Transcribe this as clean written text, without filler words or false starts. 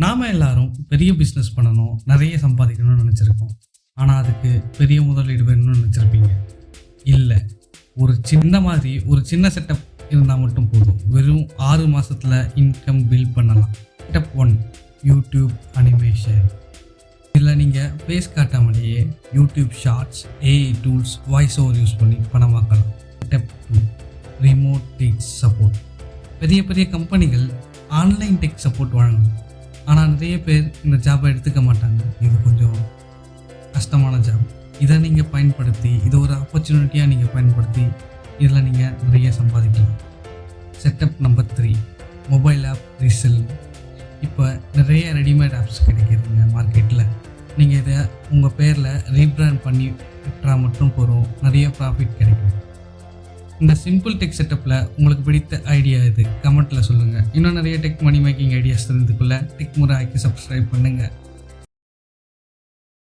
நாம் எல்லாரும் பெரிய பிஸ்னஸ் பண்ணணும், நிறைய சம்பாதிக்கணும்னு நினச்சிருக்கோம். ஆனால் அதுக்கு பெரிய முதலீடு வேணும்னு நினச்சிருப்பீங்க. இல்லை, ஒரு சின்ன செட்டப் இருந்தால் மட்டும் போதும். வெறும் 6 மாதத்தில் இன்கம் பில்ட் பண்ணலாம். Step 1, YouTube animation. இதில் நீங்கள் ஃபேஸ் காட்டாமலேயே YouTube shorts, AI tools, voice over use பண்ணி பணமாக்கலாம். Step 2, remote tech support. பெரிய பெரிய கம்பெனிகள் ஆன்லைன் டெக் சப்போர்ட் வழங்கணும். ஆனால் நிறைய பேர் இந்த ஜாபை எடுத்துக்க மாட்டாங்க. இது கொஞ்சம் கஷ்டமான ஜாப். இதை நீங்கள் பயன்படுத்தி, இதை ஒரு ஆப்பர்ச்சுனிட்டியாக நீங்கள் பயன்படுத்தி இதில் நீங்கள் நிறைய சம்பாதிக்கலாம். Setup number 3, mobile app resell. இப்போ நிறைய ரெடிமேட் ஆப்ஸ் கிடைக்கிதுங்க மார்க்கெட்டில். நீங்கள் இதை உங்கள் பேரில் ரீப்ராண்ட் பண்ணி விட்டால் மட்டும் போகிறோம், நிறைய ப்ராஃபிட் கிடைக்கும். இந்த சிம்பிள் டெக் செட்டப்பில் உங்களுக்கு பிடித்த ஐடியா இது கமெண்ட்டில் சொல்லுங்கள். இன்னும் நிறைய டெக் மணி மேக்கிங் ஐடியாஸ் தெரிந்துக்குள்ள டெக் முறைக்கு சப்ஸ்கிரைப் பண்ணுங்கள்.